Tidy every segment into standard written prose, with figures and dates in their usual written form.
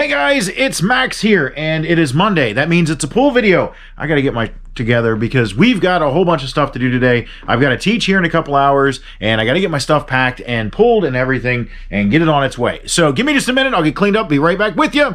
Hey guys, it's Max here, and it is Monday. That means it's a pull video. I gotta get my together because we've got a whole bunch of stuff to do today. I've got to teach here in a couple hours, and I gotta get my stuff packed and pulled and everything and get it on its way. So give me just a minute, I'll get cleaned up, be right back with you.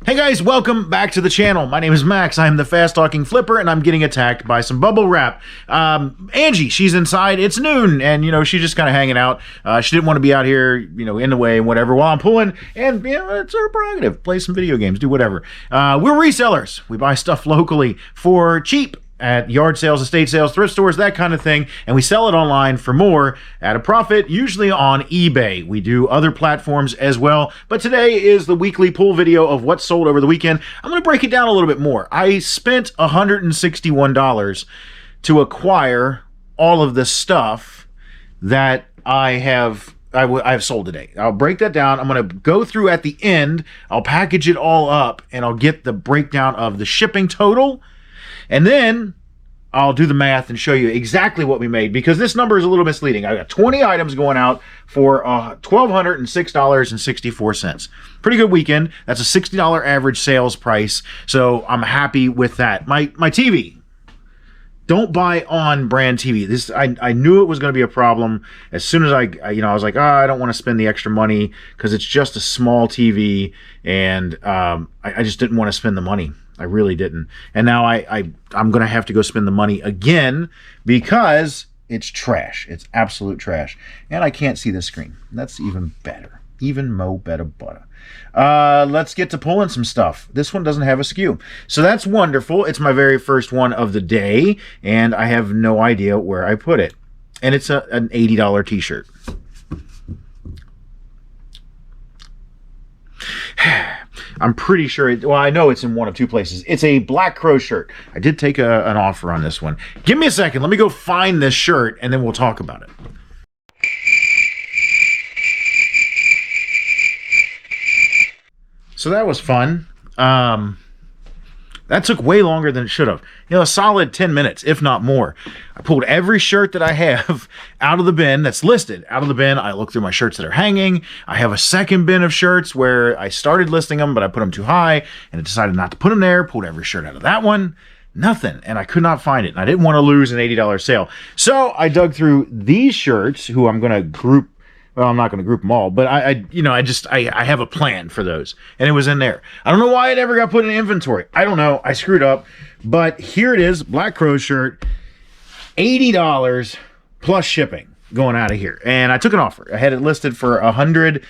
Hey guys, welcome back to the channel. My name is Max. I'm the fast talking flipper, and I'm getting attacked by some bubble wrap. Angie, she's inside. It's noon, and she's just kind of hanging out. She didn't want to be out here, in the way and whatever while I'm pulling. And it's her prerogative. Play some video games, do whatever. We're resellers. We buy stuff locally for cheap at yard sales, estate sales, thrift stores, that kind of thing, and we sell it online for more at a profit, usually on eBay. We do other platforms as well, but today is the weekly pull video of what sold over the weekend. I'm going to break it down a little bit more. I spent $161 to acquire all of the stuff that I've sold today. I'll break that down. I'm going to go through at the end. I'll package it all up, and I'll get the breakdown of the shipping total. And then I'll do the math and show you exactly what we made, because this number is a little misleading. I got 20 items going out for $1,206.64. Pretty good weekend. That's a $60 average sales price. So I'm happy with that. My TV. Don't buy on brand TV. This I knew it was going to be a problem as soon as I was like, I don't want to spend the extra money because it's just a small TV, and I just didn't want to spend the money. I really didn't. And now I'm going to have to go spend the money again because it's trash. It's absolute trash. And I can't see the screen. That's even better. Even mo better butter. Let's get to pulling some stuff. This one doesn't have a SKU. So that's wonderful. It's my very first one of the day, and I have no idea where I put it. And it's an $80 t-shirt. I'm pretty sure, I know it's in one of two places. It's a Black Crow shirt. I did take an offer on this one. Give me a second. Let me go find this shirt, and then we'll talk about it. So that was fun. That took way longer than it should have. A solid 10 minutes, if not more. I pulled every shirt that I have out of the bin that's listed. Out of the bin, I looked through my shirts that are hanging. I have a second bin of shirts where I started listing them, but I put them too high, and I decided not to put them there. Pulled every shirt out of that one. Nothing. And I could not find it. And I didn't want to lose an $80 sale. So I dug through these shirts, who I'm going to group. Well, I'm not going to group them all, but I have a plan for those, and it was in there. I don't know why it ever got put in inventory. I don't know. I screwed up, but here it is, Black Crow shirt, $80 plus shipping going out of here. And I took an offer. I had it listed for $100.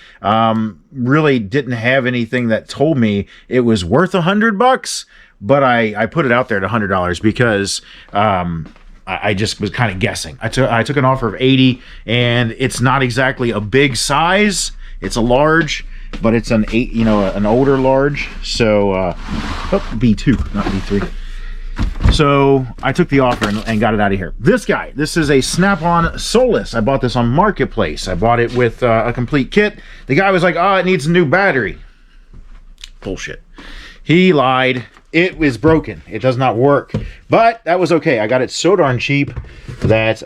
Really didn't have anything that told me it was worth $100, but I put it out there at $100 because I just was kind of guessing. I took an offer of $80, and it's not exactly a big size. It's a large, but it's an older large. So B2, not B3. So I took the offer and got it out of here. This is a Snap-on Solus. I bought this on Marketplace. I bought it with a complete kit. The guy was like, it needs a new battery. Bullshit. He lied. It is broken. It does not work. But that was okay. I got it so darn cheap that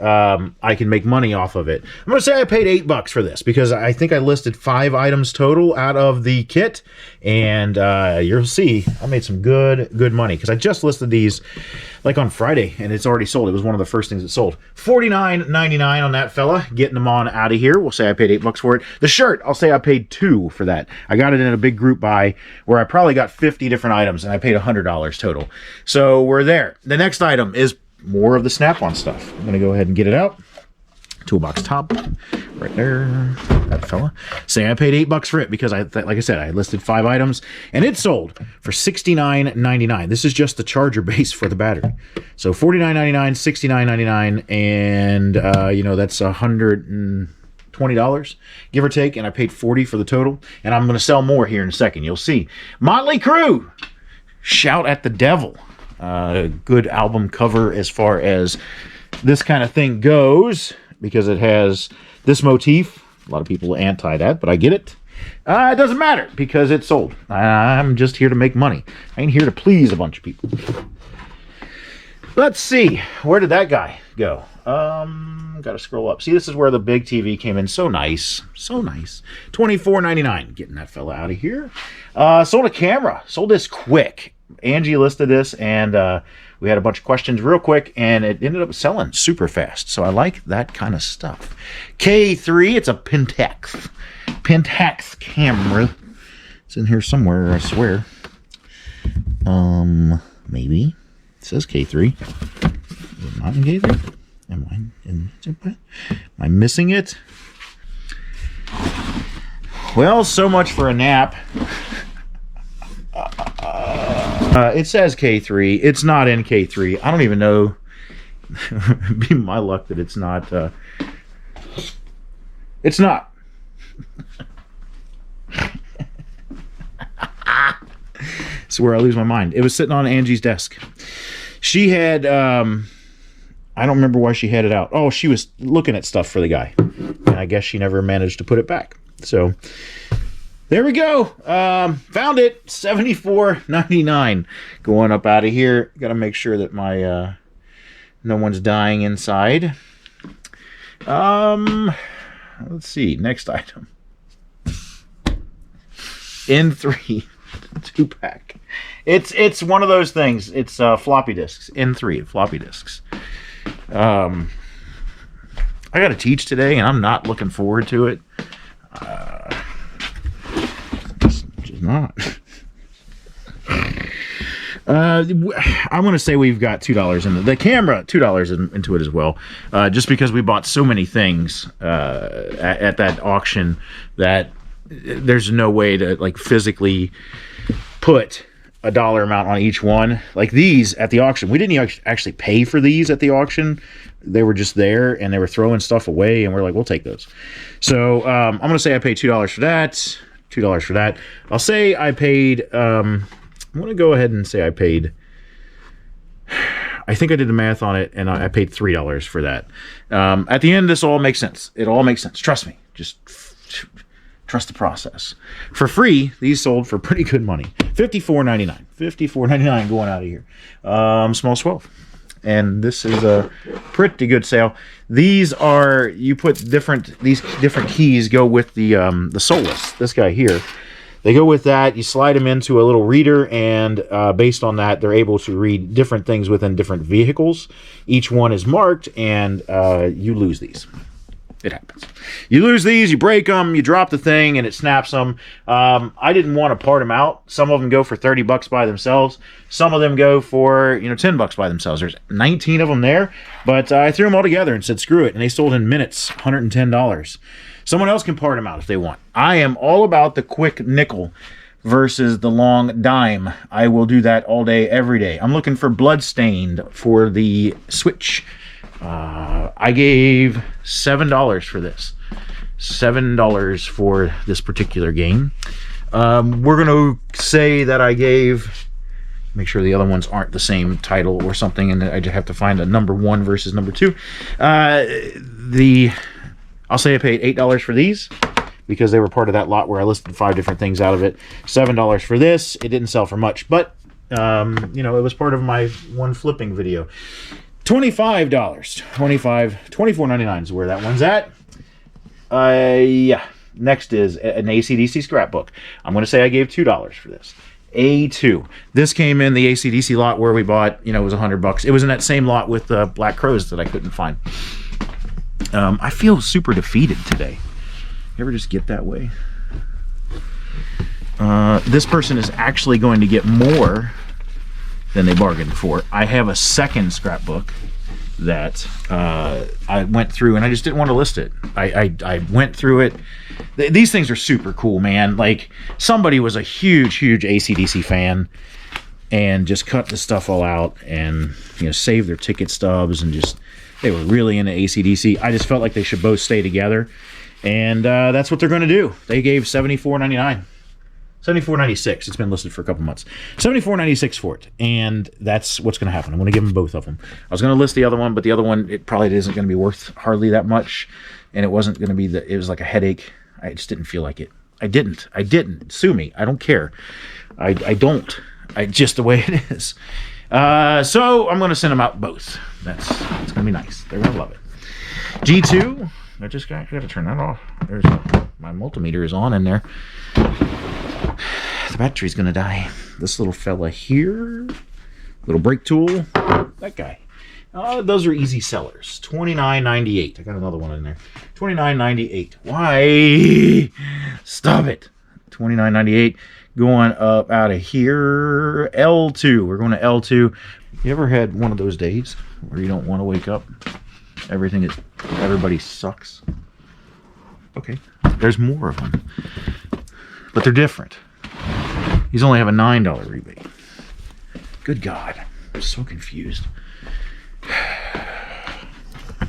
I can make money off of it. I'm going to say I paid $8 for this because I think I listed 5 items total out of the kit. And you'll see I made some good money because I just listed these like on Friday, and it's already sold. It was one of the first things that sold. $49.99 on that fella. Getting them on out of here. We'll say I paid $8 for it. The shirt, I'll say I paid $2 for that. I got it in a big group buy where I probably got 50 different items, and I paid $100 total. So we're there. The next item is more of the Snap-on stuff. I'm going to go ahead and get it out. Toolbox top, right there, that fella. Say I paid $8 for it because like I said, I listed 5 items, and it sold for $69.99. This is just the charger base for the battery. So $49.99, $69.99, and that's $120, give or take, and I paid $40 for the total. And I'm going to sell more here in a second. You'll see. Motley Crue, Shout at the Devil. Good album cover as far as this kind of thing goes, because it has this motif. A lot of people anti that, but I get it. It doesn't matter because it's sold. I'm just here to make money. I ain't here to please a bunch of people. Let's see. Where did that guy go? Gotta scroll up. See, this is where the big TV came in. So nice. So nice. $24.99. Getting that fella out of here. Sold a camera. Sold this quick. Angie listed this, and we had a bunch of questions real quick, and it ended up selling super fast. So I like that kind of stuff. K3. It's a Pentax. Pentax camera. It's in here somewhere, I swear. Maybe. It says K3. Is it not in K3? Am I missing it? Well, so much for a nap. It says K3. It's not in K3. I don't even know. It'd be my luck that it's not. It's not. It's where I lose my mind. It was sitting on Angie's desk. She had, I don't remember why she had it out. Oh, she was looking at stuff for the guy. And I guess she never managed to put it back. So, there we go. Found it. $74.99. Going up out of here. Got to make sure that my, no one's dying inside. Let's see. Next item. N3. 2-pack. It's one of those things. It's floppy disks. N3 floppy disks. I got to teach today, and I'm not looking forward to it. Just not. I'm going to say we've got $2 in the camera. $2 into it as well. Just because we bought so many things at that auction that there's no way to like physically put a dollar amount on each one. Like these at the auction, we didn't actually pay for these at the auction. They were just there, and they were throwing stuff away, and we're like, we'll take those. So I'm gonna say I paid $2 for that. $2 for that. I'll say I paid. I'm gonna go ahead and say I paid. I think I did the math on it, and I paid $3 for that. At the end, this all makes sense. It all makes sense. Trust me. Just trust the process. For free, these sold for pretty good money. $54.99. $54.99 going out of here. Small 12. And this is a pretty good sale. These are, you put these different keys go with the Solus. This guy here. They go with that. You slide them into a little reader, and based on that, they're able to read different things within different vehicles. Each one is marked, and you lose these. It happens. You lose these, you break them, you drop the thing, and it snaps them. I didn't want to part them out. Some of them go for $30 by themselves. Some of them go for $10 by themselves. There's 19 of them there, but I threw them all together and said screw it, and they sold in minutes. $110. Someone else can part them out if they want. I am all about the quick nickel versus the long dime. I will do that all day, every day. I'm looking for Bloodstained for the Switch. I gave $7 for this. $7 for this particular game. We're going to say that I gave... Make sure the other ones aren't the same title or something, and I just have to find a number 1 versus number 2. I'll say I paid $8 for these because they were part of that lot where I listed 5 different things out of it. $7 for this. It didn't sell for much, but it was part of my one flipping video. $25. $24.99 is where that one's at. Yeah. Next is an AC/DC scrapbook. I'm going to say I gave $2 for this. A2. This came in the AC/DC lot where we bought, it was $100. It was in that same lot with the Black Crows that I couldn't find. I feel super defeated today. You ever just get that way? This person is actually going to get more than they bargained for. I have a second scrapbook that I went through, and I just didn't want to list it. I went through it. These things are super cool, man. Like, somebody was a huge AC/DC fan and just cut the stuff all out and saved their ticket stubs, and just they were really into AC/DC. I just felt like they should both stay together, and that's what they're going to do. They gave $74.99. $74.96. It's been listed for a couple months. $74.96 for it, and that's what's going to happen. I'm going to give them both of them. I was going to list the other one, but the other one, it probably isn't going to be worth hardly that much, and it wasn't going to be it was like a headache. I just didn't feel like it. I didn't. Sue me. I don't care. I don't. Just the way it is. So I'm going to send them out both. It's going to be nice. They're going to love it. G2. I just got to turn that off. There's my multimeter is on in there. The battery's going to die. This little fella here. Little brake tool. That guy. Those are easy sellers. $29.98. I got another one in there. $29.98. Why? Stop it. $29.98. Going up out of here. L2. We're going to L2. You ever had one of those days where you don't want to wake up? Everybody sucks. Okay. There's more of them. But they're different. These only have a $9 rebate. Good God. I'm so confused. I'm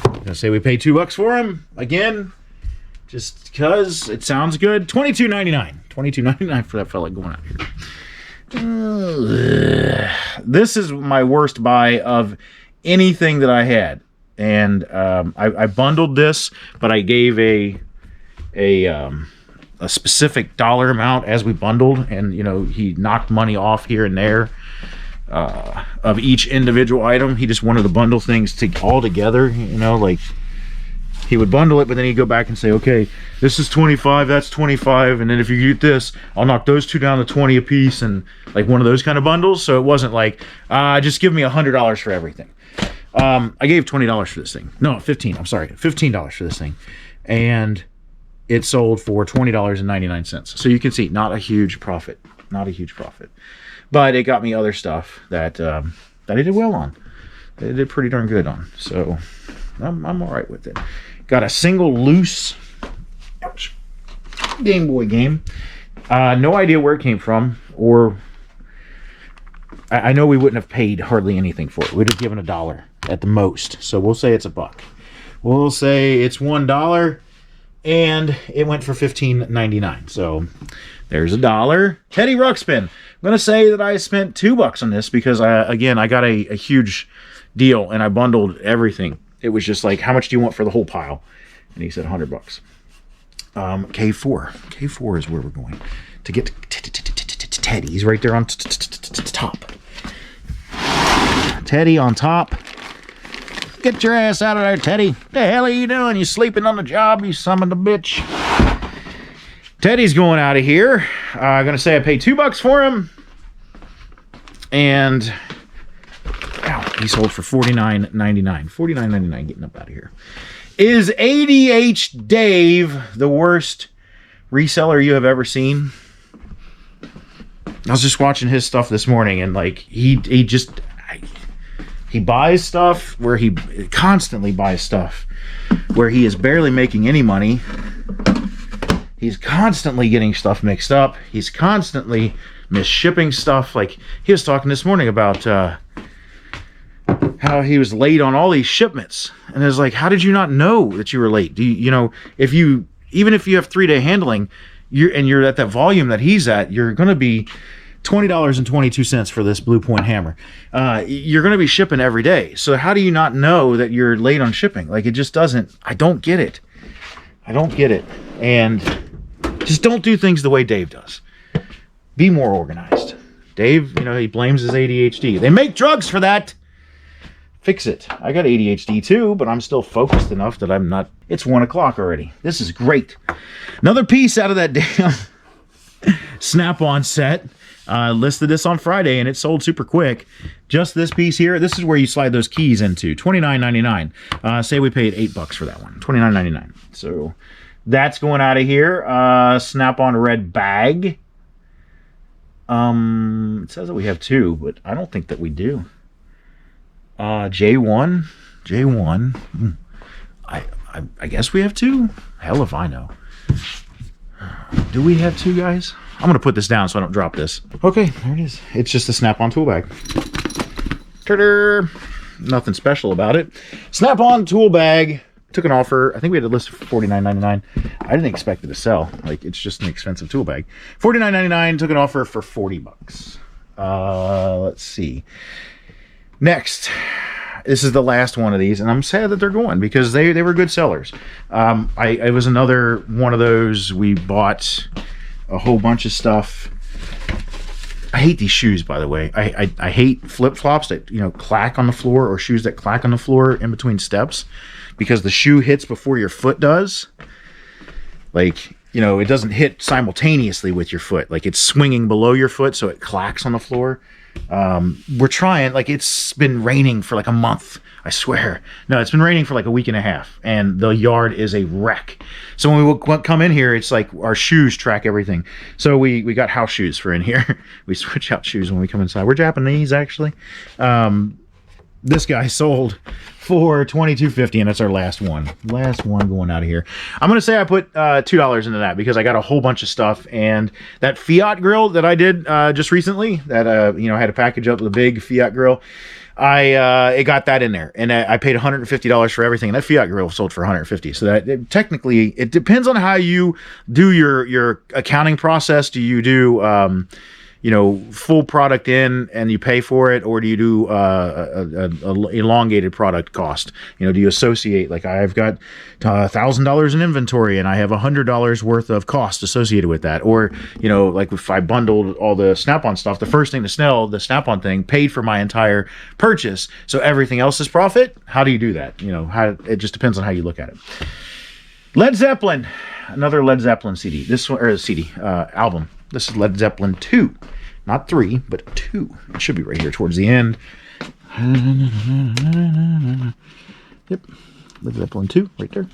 gonna say we pay $2 for them again, just because it sounds good. $22.99. $22.99 for that fella going out here. This is my worst buy of anything that I had, and I bundled this, but I gave a specific dollar amount as we bundled, and you know, he knocked money off here and there of each individual item. He just wanted to bundle things all together, you know, like he would bundle it, but then he'd go back and say, okay, this is 25, that's 25, and then if you get this, I'll knock those two down to 20 a piece, and like one of those kind of bundles. So it wasn't like just give me $100 for everything. I gave $20 for this thing. No, 15. I'm sorry, $15 for this thing, and it sold for $20.99. So you can see, not a huge profit. But it got me other stuff that I did well on. It did pretty darn good on. So I'm all right with it. Got a single loose Game Boy game. No idea where it came from, or I know we wouldn't have paid hardly anything for it. We'd have given $1 at the most. So we'll say it's $1. We'll say it's $1. And it went for $15.99. So there's $1. Teddy Ruxpin. I'm going to say that I spent $2 on this because, I got a huge deal and I bundled everything. It was just like, how much do you want for the whole pile? And he said $100. K4. K4 is where we're going to get Teddy. He's right there on top. Teddy on top. Get your ass out of there, Teddy. The hell are you doing? You sleeping on the job, you son of a bitch. Teddy's going out of here. I'm going to say I paid $2 for him. And he sold for $49.99. $49.99 getting up out of here. Is ADH Dave the worst reseller you have ever seen? I was just watching his stuff this morning, and like he buys stuff where he constantly buys stuff where he is barely making any money. He's constantly getting stuff mixed up. He's constantly misshipping stuff. Like he was talking this morning about how he was late on all these shipments, and it's like, how did you not know that you were late? Do you know, even if you have 3-day handling, you're at that volume that he's at, you're going to be $20.22 for this Blue Point hammer. You're going to be shipping every day. So how do you not know that you're late on shipping? Like, it just doesn't. I don't get it. And just don't do things the way Dave does. Be more organized. Dave, he blames his ADHD. They make drugs for that. Fix it. I got ADHD too, but I'm still focused enough that I'm not. It's 1 o'clock already. This is great. Another piece out of that damn Snap-on set. Listed this on Friday and it sold super quick. Just this piece here. This is where you slide those keys into. $29.99. Say we paid $8 for that one. $29.99. So that's going out of here. Snap-on red bag. It says that we have 2, but I don't think that we do. J1. I guess we have 2. Hell if I know. Do we have 2, guys? I'm going to put this down so I don't drop this. Okay, there it is. It's just a Snap-on tool bag. Ta-da! Nothing special about it. Snap-on tool bag. Took an offer. I think we had it listed for $49.99. I didn't expect it to sell. Like, it's just an expensive tool bag. $49.99. Took an offer for $40. Let's see. Next. This is the last one of these, and I'm sad that they're going because they were good sellers. It was another one of those. We bought a whole bunch of stuff I hate these shoes, by the way. I hate flip-flops that, you know, clack on the floor, or shoes that clack on the floor in between steps, because the shoe hits before your foot does. Like, you know, it doesn't hit simultaneously with your foot. Like, it's swinging below your foot, so it clacks on the floor. We're trying, like, it's been raining for like a month, I swear. No, it's been raining for like a week and a half, and the yard is a wreck. So when we come in here, it's like our shoes track everything. So we got house shoes for in here. We switch out shoes when we come inside. We're Japanese, actually. This guy sold for $22.50, and that's our last one. Last one going out of here. I'm going to say I put $2 into that, because I got a whole bunch of stuff, and that Fiat grill that I did just recently, that, you know, I had to package up the big Fiat grill, it got that in there, and I paid $150 for everything, and that Fiat grill sold for $150. So that technically, it depends on how you do your accounting process. Do you do you know, full product in and you pay for it, or do you do a elongated product cost? You know, do you associate, like, I've got $1,000 in inventory and I have $100 worth of cost associated with that? Or, you know, like if I bundled all the Snap-on stuff, the first thing to sell, the Snap-on thing, paid for my entire purchase, so everything else is profit? How do you do that? You know, it just depends on how you look at it. Led Zeppelin, another Led Zeppelin CD. This one, or CD, album. This is Led Zeppelin 2. Not 3, but 2. It should be right here towards the end. Yep. Led Zeppelin 2, right there.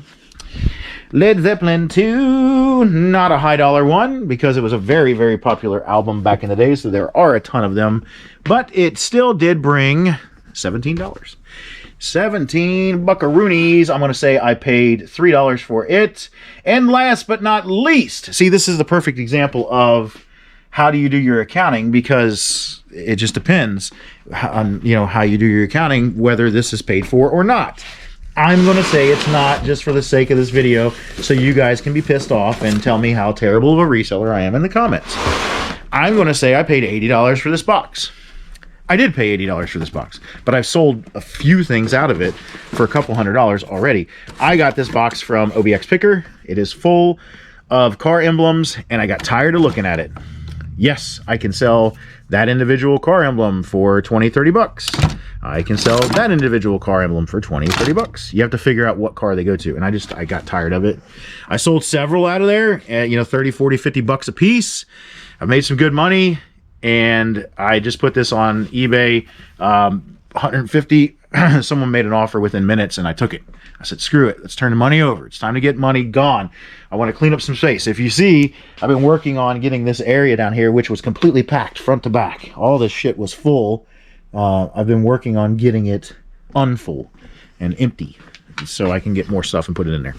Led Zeppelin 2, not a high dollar one, because it was a very, very popular album back in the day, so there are a ton of them. But it still did bring $17. 17 buckaroonies. I'm going to say I paid $3 for it. And last but not least, see, this is the perfect example of how do you do your accounting, because it just depends on, you know, how you do your accounting, whether this is paid for or not. I'm going to say it's not, just for the sake of this video, so you guys can be pissed off and tell me how terrible of a reseller I am in the comments. I'm going to say I paid $80 for this box. I did pay $80 for this box, but I've sold a few things out of it for a couple $100 already. I got this box from OBX Picker. It is full of car emblems, and I got tired of looking at it. Yes, I can sell that individual car emblem for 20, 30 bucks. I can sell that individual car emblem for 20, 30 bucks. You have to figure out what car they go to, and I got tired of it. I sold several out of there at, you know, 30, 40, 50 bucks a piece. I've made some good money. And I just put this on eBay, 150. Someone made an offer within minutes, and I took it. I said, screw it. Let's turn the money over. It's time to get money gone. I want to clean up some space. If you see, I've been working on getting this area down here, which was completely packed front to back. All this shit was full. I've been working on getting it unfull and empty, so I can get more stuff and put it in there.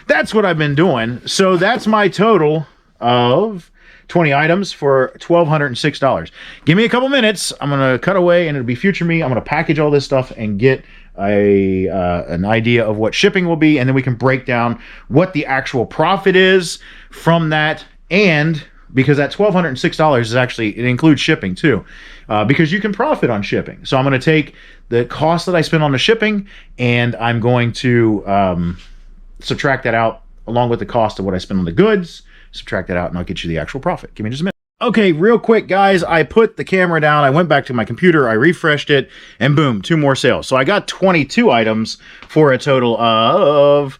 That's what I've been doing. So that's my total of 20 items for $1,206. Give me a couple minutes. I'm going to cut away, and it'll be future me. I'm going to package all this stuff and get an idea of what shipping will be, and then we can break down what the actual profit is from that. And because that $1,206 is actually, it includes shipping too, because you can profit on shipping. So I'm going to take the cost that I spent on the shipping, and I'm going to subtract that out along with the cost of what I spent on the goods. Subtract that out, and I'll get you the actual profit. Give me just a minute. Okay, real quick, guys. I put the camera down. I went back to my computer. I refreshed it, and boom, 2 more sales. So I got 22 items for a total of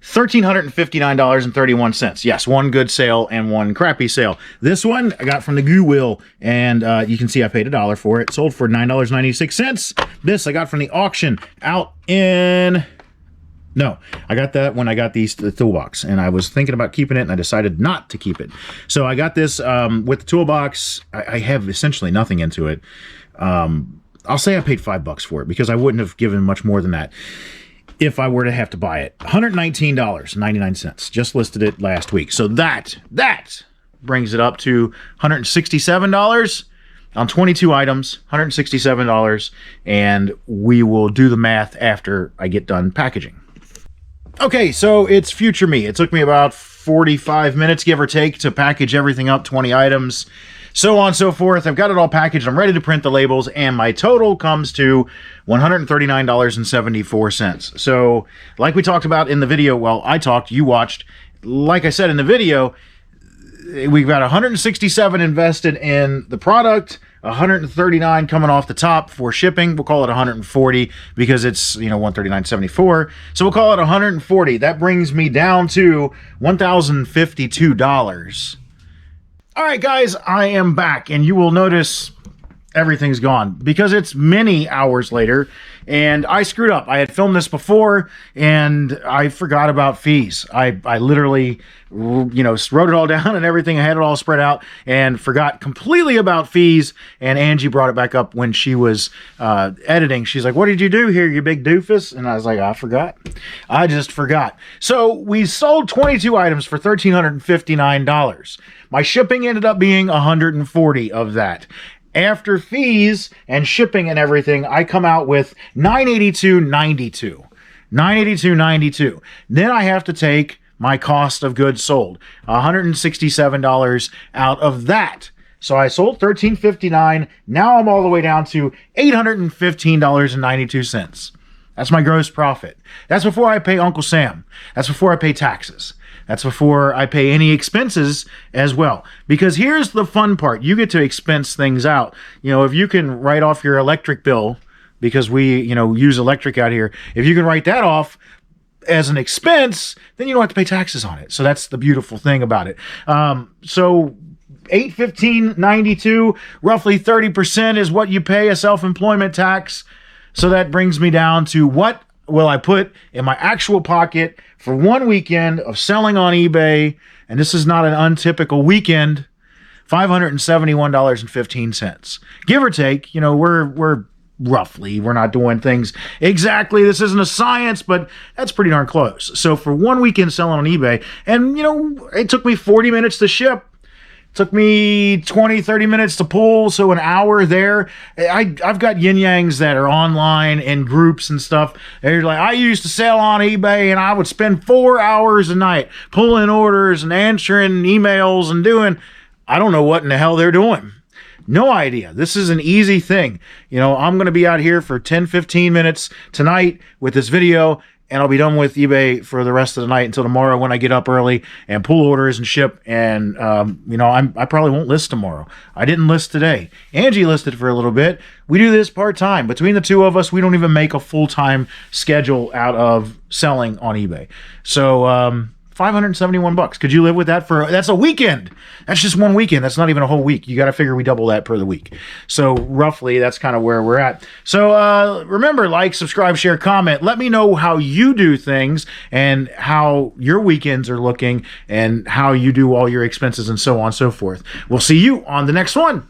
$1,359.31. Yes, 1 good sale and 1 crappy sale. This one I got from the Goodwill, and you can see I paid $1 for it. Sold for $9.96. This I got from the auction out in... No, I got that when I got the toolbox, and I was thinking about keeping it, and I decided not to keep it. So I got this with the toolbox. I have essentially nothing into it. I'll say I paid $5 for it, because I wouldn't have given much more than that if I were to have to buy it. $119.99. Just listed it last week. So that brings it up to $167 on 22 items, $167, and we will do the math after I get done packaging. Okay, so it's future me. It took me about 45 minutes, give or take, to package everything up, 20 items, so on and so forth. I've got it all packaged. I'm ready to print the labels, and my total comes to $139.74. So, like we talked about in the video, well, I talked, you watched, like I said in the video, we've got 167 invested in the product, 139 coming off the top for shipping. We'll call it 140 because it's, 139.74. So we'll call it 140. That brings me down to $1,052. All right, guys, I am back, and you will notice everything's gone because it's many hours later, and I screwed up. I had filmed this before, and I forgot about fees. I literally, wrote it all down and everything. I had it all spread out and forgot completely about fees, and Angie brought it back up when she was editing. She's like, "What did you do here, you big doofus?" And I was like, "I forgot. I just forgot." So we sold 22 items for $1,359. My shipping ended up being 140 of that. After fees and shipping and everything, I come out with $982.92. $982.92. Then I have to take my cost of goods sold, $167 out of that. So I sold $1,359. Now I'm all the way down to $815.92. That's my gross profit. That's before I pay Uncle Sam. That's before I pay taxes. That's before I pay any expenses as well. Because here's the fun part. You get to expense things out. If you can write off your electric bill, because we, use electric out here, if you can write that off as an expense, then you don't have to pay taxes on it. So that's the beautiful thing about it. So $815.92, roughly 30% is what you pay a self-employment tax. So that brings me down to what will I put in my actual pocket for one weekend of selling on eBay, and this is not an untypical weekend, $571.15. Give or take, we're roughly, we're not doing things exactly. This isn't a science, but that's pretty darn close. So for one weekend selling on eBay, and it took me 40 minutes to ship. Took me 20, 30 minutes to pull, so an hour there. I've got yin-yangs that are online in groups and stuff. They're like, I used to sell on eBay, and I would spend 4 hours a night pulling orders and answering emails and doing... I don't know what in the hell they're doing. No idea. This is an easy thing. I'm going to be out here for 10, 15 minutes tonight with this video, and I'll be done with eBay for the rest of the night until tomorrow when I get up early and pull orders and ship. And, I probably won't list tomorrow. I didn't list today. Angie listed for a little bit. We do this part-time. Between the two of us, we don't even make a full-time schedule out of selling on eBay. So, $571. Could you live with that that's a weekend? That's just one weekend. That's not even a whole week. You got to figure we double that per the week. So roughly that's kind of where we're at. So remember, like, subscribe, share, comment. Let me know how you do things and how your weekends are looking and how you do all your expenses and so on and so forth. We'll see you on the next one.